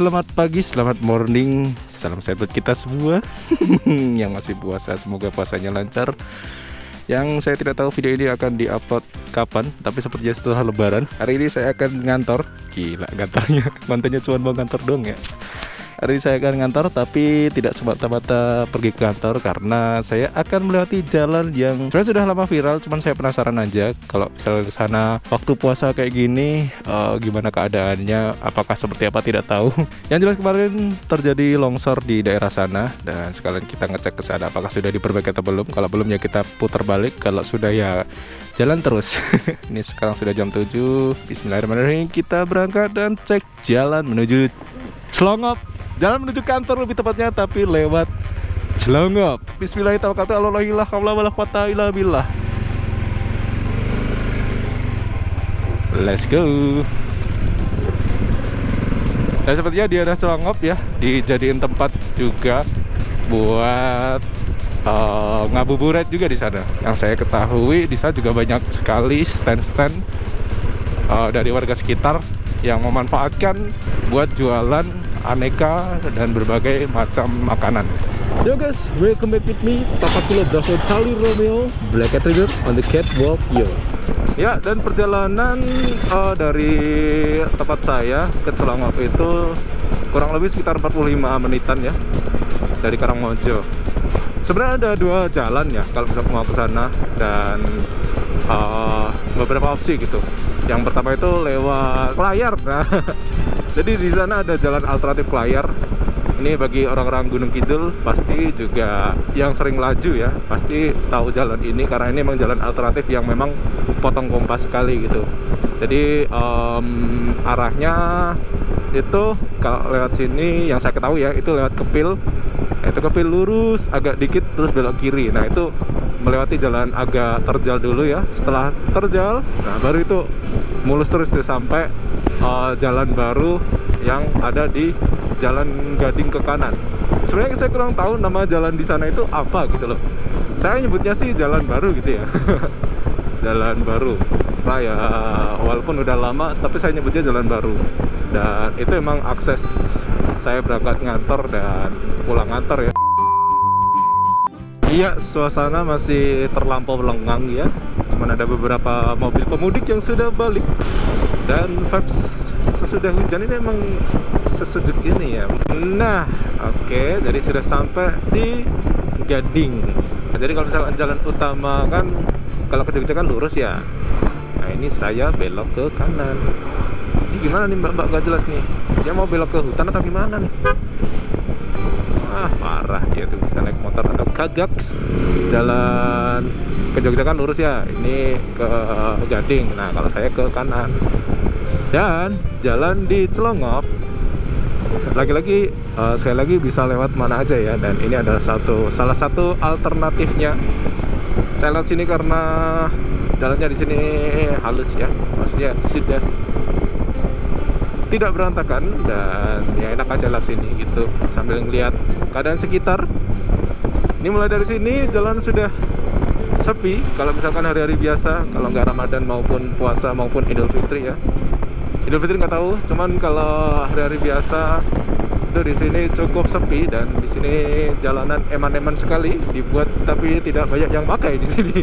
selamat pagi, selamat morning. Salam sehat buat kita semua yang masih puasa, semoga puasanya lancar. Yang saya tidak tahu video ini akan di-upload kapan, tapi sepertinya setelah lebaran. Hari ini saya akan ngantor. Gila ngantornya, mantannya cuma mau ngantor dong ya. Hari ini saya akan ngantor, tapi tidak semata-mata pergi ke kantor, karena saya akan melewati jalan yang sebenarnya sudah lama viral. Cuman saya penasaran aja kalau misalnya ke sana waktu puasa kayak gini, gimana keadaannya, apakah seperti apa tidak tahu. Yang jelas kemarin terjadi longsor di daerah sana, dan sekalian kita ngecek ke sana apakah sudah diperbaiki atau belum. Kalau belum ya kita putar balik, kalau sudah ya jalan terus. Ini sekarang sudah jam 7. Bismillahirrahmanirrahim, kita berangkat dan cek jalan menuju Celongop. Jalan menuju kantor lebih tepatnya, tapi lewat Celongop. Bismillahirrahmanirrahim. Let's go. Dan sepertinya di daerah Celongop ya, dijadiin tempat juga buat ngabuburit juga di sana. Yang saya ketahui di sana juga banyak sekali stand-stand dari warga sekitar yang memanfaatkan buat jualan aneka dan berbagai macam makanan. Yo guys, welcome back with me, Papa Kilo Bravo Charlie Romeo Black Cat Rider on the catwalk yo. Ya, dan perjalanan dari tempat saya ke Celongop itu kurang lebih sekitar 45 menitan ya, dari Karangmojo. Sebenarnya ada dua jalan ya kalau misalnya mau ke sana, dan beberapa opsi gitu. Yang pertama itu lewat Playar. Nah, jadi di sana ada jalan alternatif Playar. Ini bagi orang-orang Gunung Kidul, pasti juga yang sering laju ya, pasti tahu jalan ini, karena ini memang jalan alternatif yang memang potong kompas sekali gitu. Jadi arahnya itu kalau lewat sini yang saya ketahui ya, itu lewat Kepil. Itu Kepil lurus agak dikit terus belok kiri. Nah, itu melewati jalan agak terjal dulu ya. Setelah terjal, nah baru itu mulus terus sampai jalan baru yang ada di Jalan Gading ke kanan. Sebenarnya saya kurang tahu nama jalan di sana itu apa gitu loh. Saya nyebutnya sih jalan baru gitu ya. Jalan baru. Nah ya, walaupun udah lama, tapi saya nyebutnya jalan baru. Dan itu emang akses saya berangkat ngantor dan pulang ngantor ya. Iya, suasana masih terlampau lengang ya. Cuman ada beberapa mobil pemudik yang sudah balik. Dan vibes sesudah hujan ini emang sesejuk ini ya. Nah, oke, jadi sudah sampai di Gading. Nah, jadi kalau misalkan jalan utama kan, kalau ke Jogja kan lurus ya. Nah, ini saya belok ke kanan. Ini gimana nih mbak gak jelas nih. Dia mau belok ke hutan atau gimana nih? Ah, parah dia tuh, bisa naik motor atau kagak. Jalan ke Jogja kan lurus ya. Ini ke Gading. Nah, kalau saya ke kanan. Dan jalan di Celongop lagi-lagi sekali lagi bisa lewat mana aja ya, dan ini adalah salah satu alternatifnya. Saya lewat sini karena jalannya di sini halus ya, maksudnya sudah tidak berantakan, dan ya enak aja lewat sini gitu sambil ngeliat keadaan sekitar. Ini mulai dari sini jalan sudah sepi kalau misalkan hari-hari biasa, kalau nggak Ramadan maupun puasa maupun Idul Fitri ya. Idul Fitri nggak tahu, cuman kalau hari-hari biasa itu di sini cukup sepi, dan di sini jalanan eman-eman sekali dibuat, tapi tidak banyak yang pakai di sini.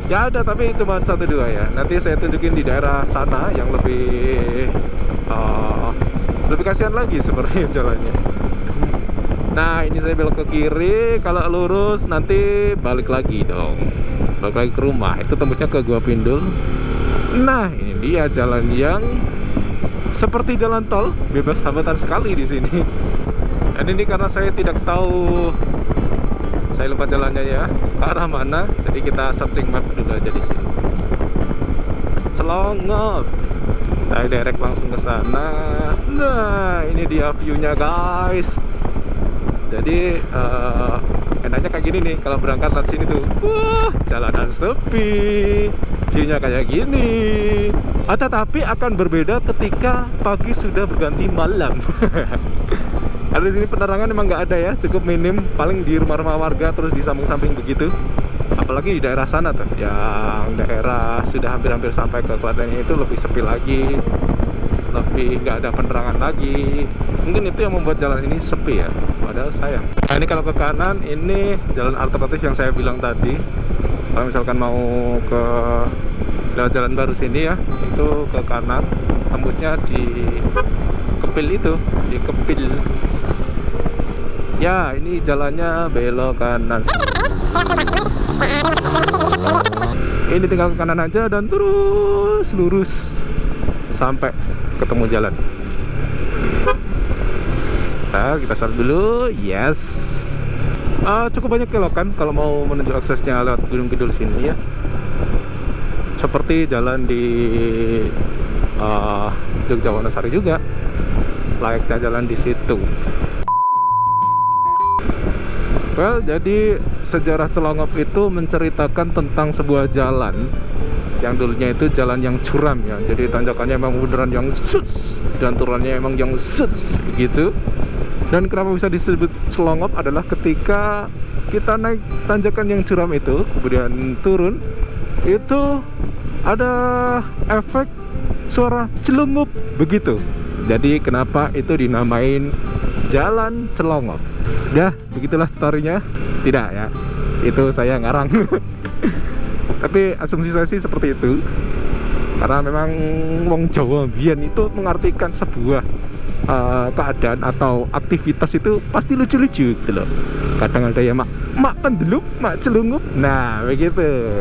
Ya ada, tapi cuma 1-2 ya. Nanti saya tunjukin di daerah sana yang lebih kasihan lagi sebenarnya jalannya. Nah, ini saya belok ke kiri, kalau lurus nanti balik lagi dong, balik lagi ke rumah. Itu tembusnya ke Gua Pindul. Nah, ini dia jalan yang seperti jalan tol, bebas hambatan sekali di sini. Dan ini karena saya tidak tahu, saya lupa jalannya ya, ke arah mana, jadi kita searching map dulu aja di sini. Celongop. Saya direct langsung ke sana. Nah, ini dia view-nya guys. Jadi enaknya kayak gini nih kalau berangkat lewat sini tuh. Wah, jalanan sepi, view-nya kayak gini. Tetapi akan berbeda ketika pagi sudah berganti malam. Karena di sini penerangan emang nggak ada ya, cukup minim, paling di rumah-rumah warga terus di samping-samping begitu. Apalagi di daerah sana tuh, yang daerah sudah hampir-hampir sampai ke Klaten itu lebih sepi lagi. lebih nggak ada penerangan lagi. Mungkin itu yang membuat jalan ini sepi ya, padahal sayang. Nah ini kalau ke kanan, ini jalan alternatif yang saya bilang tadi. Kalau misalkan mau ke lewat jalan baru sini ya, itu ke kanan, tembusnya di Kepil itu, di Kepil. Ya, ini jalannya belok kanan. Ini tinggal ke kanan aja dan terus lurus sampai ketemu jalan. Nah, kita start dulu. Yes. Cukup banyak kelokan kalau mau menuju aksesnya lewat Gunung Kidul sini ya. Seperti jalan di Jogja Wonosari juga. Layaknya jalan di situ. Well, jadi sejarah Celongop itu menceritakan tentang sebuah jalan yang dulunya itu jalan yang curam ya. Jadi tanjakannya memang beneran yang suts dan turunannya emang yang suts begitu. Dan kenapa bisa disebut Celongop adalah ketika kita naik tanjakan yang curam itu, kemudian turun, itu ada efek suara celungup begitu. Jadi kenapa itu dinamain Jalan Celongop? Ya, begitulah story-nya. Tidak ya, itu saya ngarang. Tapi asumsi saya sih seperti itu. Karena memang wong Jawa biyen itu mengartikan sebuah keadaan atau aktivitas itu pasti lucu-lucu gitu loh. Kadang ada yang mak pendelup, mak celungup. Nah, begitu.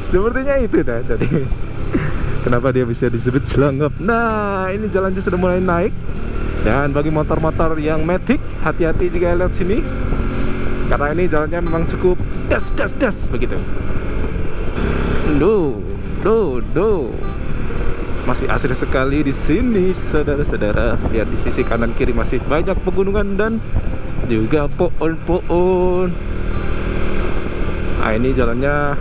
Sepertinya itu dah tadi. Kenapa dia bisa disebut Celongop? Nah, ini jalannya sudah mulai naik. Dan bagi motor-motor yang matic, hati-hati jika lewat sini. Karena ini jalannya memang cukup das begitu. Masih asri sekali di sini, saudara-saudara. Lihat di sisi kanan kiri masih banyak pegunungan dan juga pohon-pohon. Nah, ini jalannya,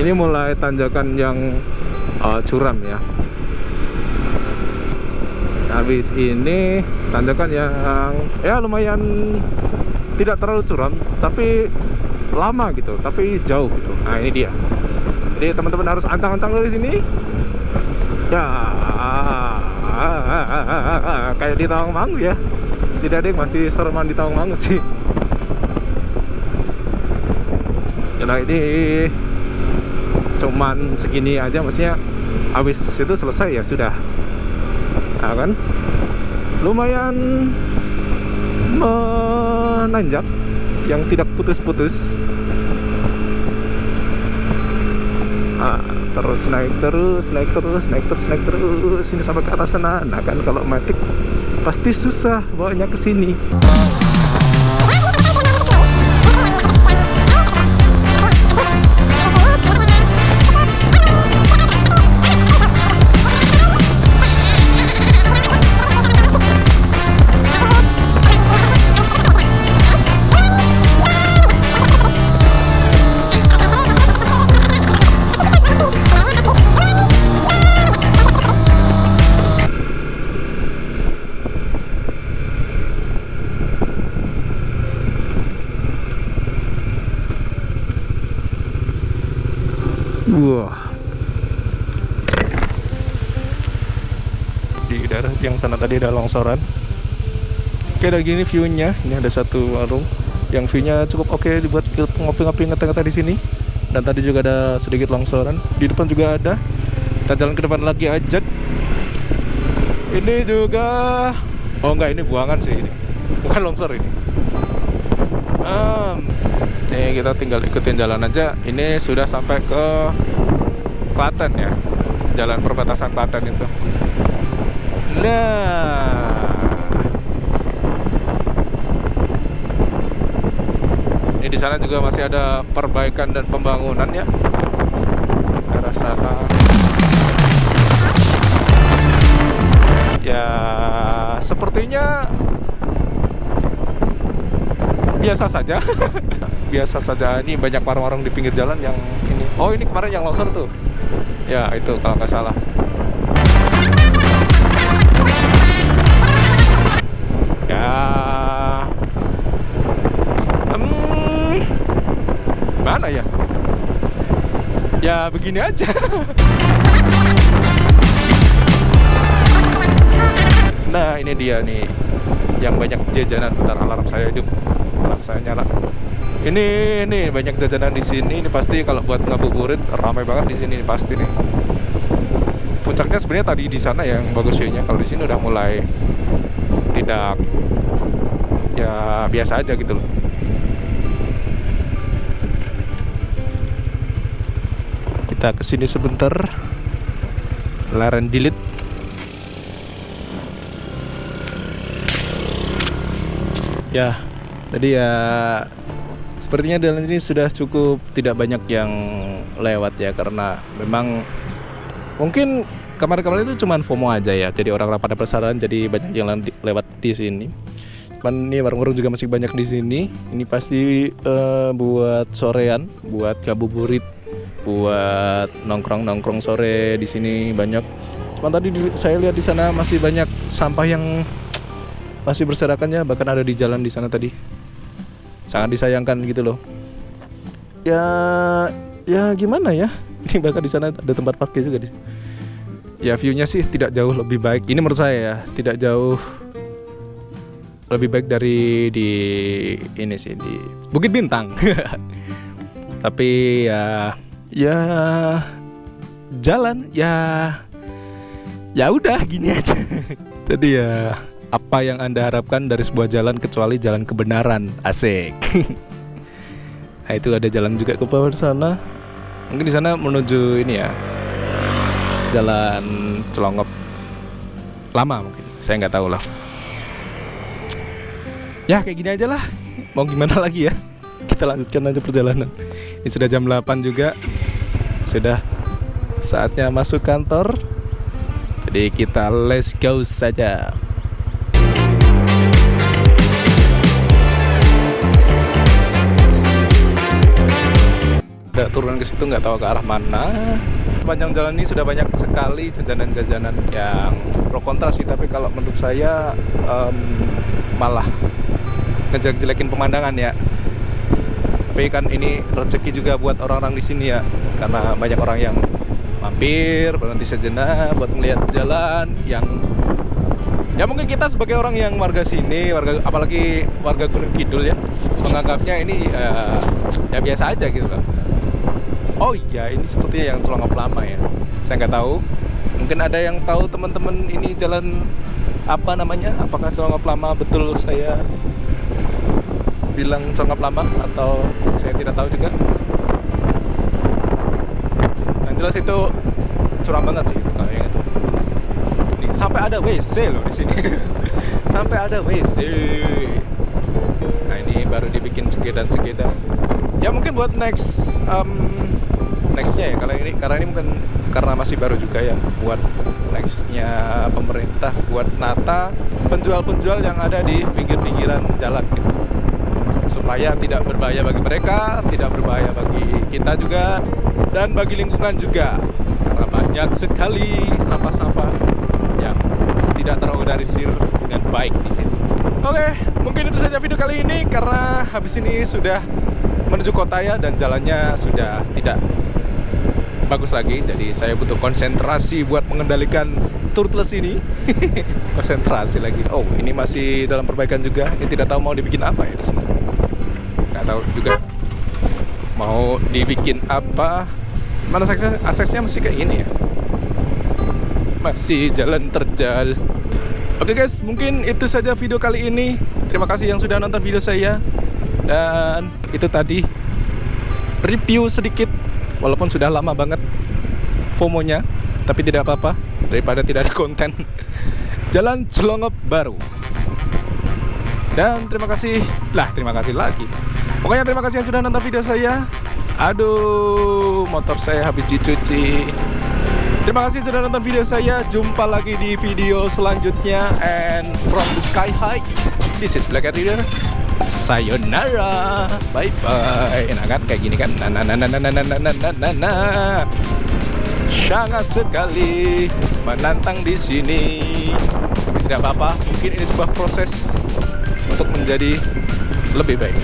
ini mulai tanjakan yang curam ya. Habis ini tanjakan yang ya lumayan tidak terlalu curam, tapi lama gitu, tapi jauh gitu. Nah ini dia. Jadi teman-teman harus ancang-ancang dari sini. Ya, kayak di Tawangmangu ya. Tidak ada yang masih sereman di Tawangmangu sih. Nah ini cuman segini aja, maksudnya habis itu selesai ya sudah. Nah, kan lumayan menanjak yang tidak putus-putus. Terus naik terus ini sampai ke atas sana. Nah kan kalau matic pasti susah bawanya ke sini. Wah, di daerah yang sana tadi ada longsoran. Oke, dan gini view-nya. Ini ada satu warung yang view-nya cukup oke dibuat ngopi-ngopi ngeteh-ngeteh di sini. Dan tadi juga ada sedikit longsoran. Di depan juga ada. Kita jalan ke depan lagi aja. Ini juga, oh enggak, ini buangan sih ini. Bukan longsor ini. Nih kita tinggal ikutin jalan aja. Ini sudah sampai ke Klaten ya, jalan perbatasan Klaten itu. Nah, ini di sana juga masih ada perbaikan dan pembangunan ya. Arah sana. Ya, sepertinya biasa saja. Biasa saja. Ini banyak warung-warung di pinggir jalan yang ini. Oh, ini kemarin yang longsor tuh. Ya, itu kalau nggak salah. Ya. Mana ya? Ya, begini aja. Nah, ini dia nih yang banyak jajanan. Bentar, alarm saya hidup. Alarm saya nyala. Ini banyak jajanan di sini. Ini pasti kalau buat ngabuburit ramai banget di sini pasti nih. Puncaknya sebenarnya tadi di sana yang bagus view-nya. Kalau di sini udah mulai tidak, ya biasa aja gitu loh. Kita kesini sebentar. Laren delete. Ya, tadi ya sepertinya jalan ini sudah cukup tidak banyak yang lewat ya, karena memang mungkin kemarin-kemarin itu cuman FOMO aja ya. Jadi orang-orang pada penasaran, jadi banyak yang lewat di sini. Cuman ini warung-warung juga masih banyak di sini. Ini pasti buat sorean, buat ngabuburit, buat nongkrong sore di sini banyak. Cuman tadi saya lihat di sana masih banyak sampah yang masih berserakan ya, bahkan ada di jalan di sana tadi. Sangat disayangkan gitu loh. Ya gimana ya? Ini bahkan di sana ada tempat parkir juga di. Ya view-nya sih tidak jauh lebih baik. Ini menurut saya ya, tidak jauh lebih baik dari di ini sih, di Bukit Bintang. Tapi ya jalan ya udah gini aja. Jadi ya, apa yang Anda harapkan dari sebuah jalan kecuali jalan kebenaran. Asik. Nah, itu ada jalan juga ke bawah sana. Mungkin di sana menuju ini ya, Jalan Celongop Lama mungkin. Saya nggak tahu lah. Ya kayak gini aja lah. Mau gimana lagi ya? Kita lanjutkan aja perjalanan. Ini sudah jam 8 juga. Sudah saatnya masuk kantor. Jadi kita let's go saja. Udah turun ke situ, nggak tahu ke arah mana. Panjang jalan ini sudah banyak sekali jajanan-jajanan yang pro kontra sih, tapi kalau menurut saya malah ngejelek-jelekin pemandangan ya. Tapi kan ini rezeki juga buat orang-orang di sini ya, karena banyak orang yang mampir berhenti sejenak buat melihat jalan yang ya mungkin kita sebagai orang yang warga sini, apalagi warga Gunung Kidul ya, menganggapnya ini ya biasa aja gitu kan. Oh iya, ini sepertinya yang Celongop Lama ya. Saya nggak tahu. Mungkin ada yang tahu teman-teman ini jalan apa namanya? Apakah Celongop Lama betul saya bilang Celongop Lama atau saya tidak tahu juga. Yang jelas itu curam banget sih kalau yang itu. Ini, sampai ada WC loh di sini. Sampai ada WC. Nah ini baru dibikin segeda. Ya mungkin buat nextnya ya, karena ini mungkin karena masih baru juga ya, buat nextnya pemerintah buat nata penjual-penjual yang ada di pinggir-pinggiran jalan gitu, supaya tidak berbahaya bagi mereka, tidak berbahaya bagi kita juga, dan bagi lingkungan juga, karena banyak sekali sampah-sampah yang tidak terorganisir dengan baik di sini. Oke, mungkin itu saja video kali ini, karena habis ini sudah menuju kota ya, dan jalannya sudah tidak bagus lagi, jadi saya butuh konsentrasi buat mengendalikan turtles ini. Konsentrasi lagi. Oh, ini masih dalam perbaikan juga. Ini tidak tahu mau dibikin apa ya di sini. Nggak tahu juga mau dibikin apa. Mana aksesnya masih kayak gini ya. Masih jalan terjal. Oke guys, mungkin itu saja video kali ini. Terima kasih yang sudah nonton video saya. Dan itu tadi review sedikit, walaupun sudah lama banget FOMO-nya, tapi tidak apa-apa daripada tidak ada konten. Jalan Celongop baru. Dan terima kasih lagi. Pokoknya terima kasih yang sudah nonton video saya. Aduh, motor saya habis dicuci. Terima kasih sudah nonton video saya. Jumpa lagi di video selanjutnya. And from the sky high, this is Black Cat Reader. Sayonara, bye bye. Enak kan kayak gini kan? Sangat sekali menantang di sini. Tapi tidak apa-apa. Mungkin ini sebuah proses untuk menjadi lebih baik.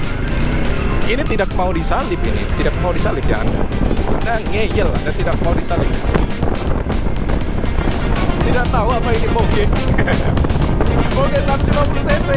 Ini tidak mau disalib ini, tidak mau disalib ya Anda. Anda ngeyel, Anda tidak mau disalib. tidak tahu apa ini moge. Moge 150 cc.